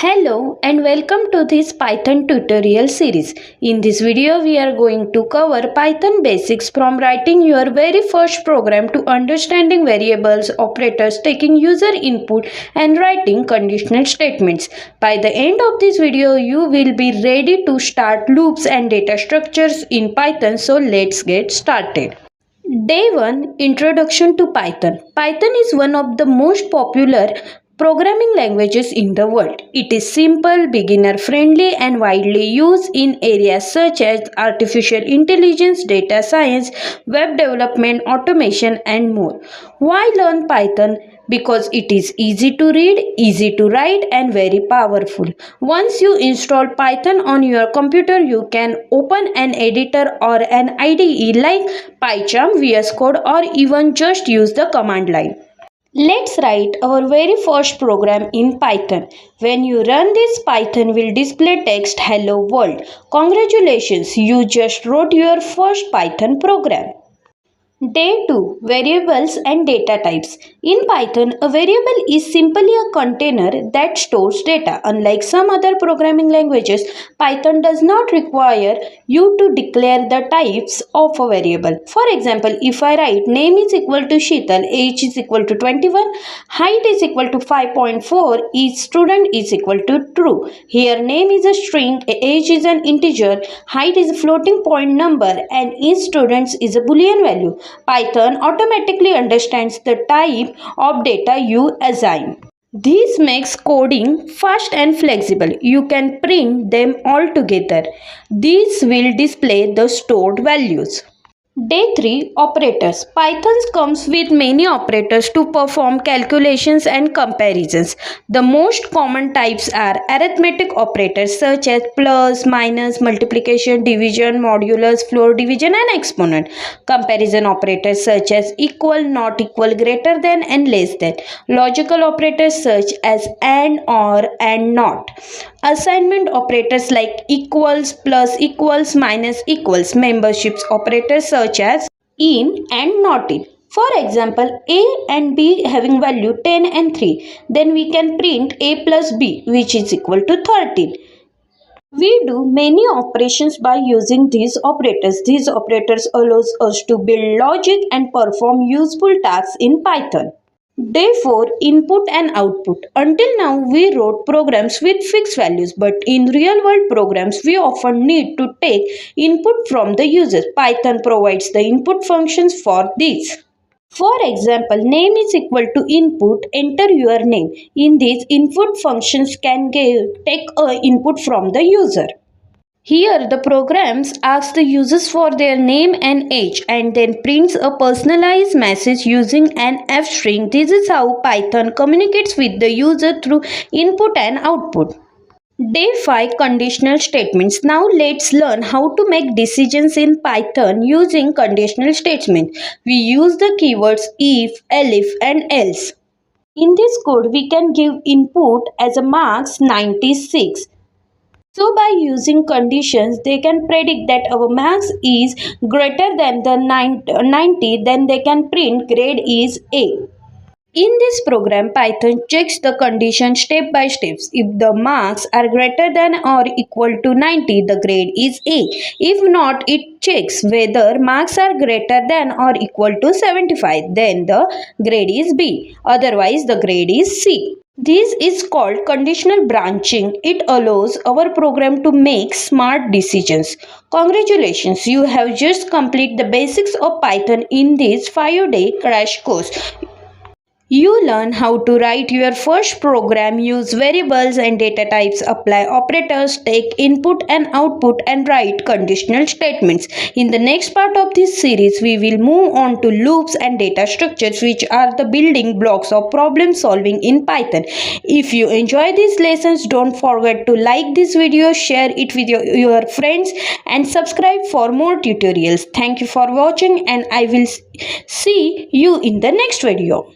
Hello and welcome to this Python tutorial series. In this video we are going to cover Python basics from writing your very first program to understanding variables, operators, taking user input and writing conditional statements. By the end of this video you will be ready to start loops and data structures in Python, so let's get started. Day 1, Introduction to Python. Python is one of the most popular programming languages in the world. It is simple, beginner friendly and widely used in areas such as artificial intelligence, data science, web development, automation and more. Why learn Python? Because it is easy to read, easy to write and very powerful. Once you install Python on your computer, you can open an editor or an IDE like PyCharm, VS Code or even just use the command line. Let's write our very first program in Python. When you run this, Python will display text "Hello World." Congratulations, you just wrote your first Python program. Day 2, Variables and Data Types. In Python, a variable is simply a container that stores data. Unlike some other programming languages, Python does not require you to declare the types of a variable. For example, if I write name is equal to Sheetal, age is equal to 21, height is equal to 5.4, each student is equal to true. Here name is a string, age is an integer, height is a floating point number and each student is a boolean value. Python automatically understands the type of data you assign. This makes coding fast and flexible. You can print them all together. These will display the stored values. Day 3, Operators. Python comes with many operators to perform calculations and comparisons. The most common types are arithmetic operators such as plus, minus, multiplication, division, modulus, floor division and exponent. Comparison operators such as equal, not equal, greater than and less than. Logical operators such as and, or, and not. Assignment operators like equals, plus, equals, minus, equals. Memberships operators such as in and not in. For example, a and b having value 10 and 3. Then we can print a plus b, which is equal to 13. We do many operations by using these operators. These operators allows us to build logic and perform useful tasks in Python. Day 4, Input and Output. Until now, we wrote programs with fixed values, but in real-world programs, we often need to take input from the users. Python provides the input functions for this. For example, name is equal to input, enter your name. In these, input functions can take input from the user. Here, the programs ask the users for their name and age and then prints a personalized message using an F string. This is how Python communicates with the user through input and output. Day 5, Conditional Statements. Now let's learn how to make decisions in Python using conditional statements. We use the keywords if, elif and else. In this code, we can give input as a marks 96. So by using conditions, they can predict that our marks is greater than the 90, then they can print grade is A. In this program, Python checks the condition step by step. If the marks are greater than or equal to 90, the grade is A. If not, it checks whether marks are greater than or equal to 75, then the grade is B. Otherwise, the grade is C. This is called conditional branching. It allows our program to make smart decisions. Congratulations, you have just completed the basics of Python in this 5-day crash course. You learn how to write your first program, use variables and data types, apply operators, take input and output and write conditional statements. In the next part of this series, we will move on to loops and data structures, which are the building blocks of problem solving in Python. If you enjoy these lessons, don't forget to like this video, share it with your friends and subscribe for more tutorials. Thank you for watching and I will see you in the next video.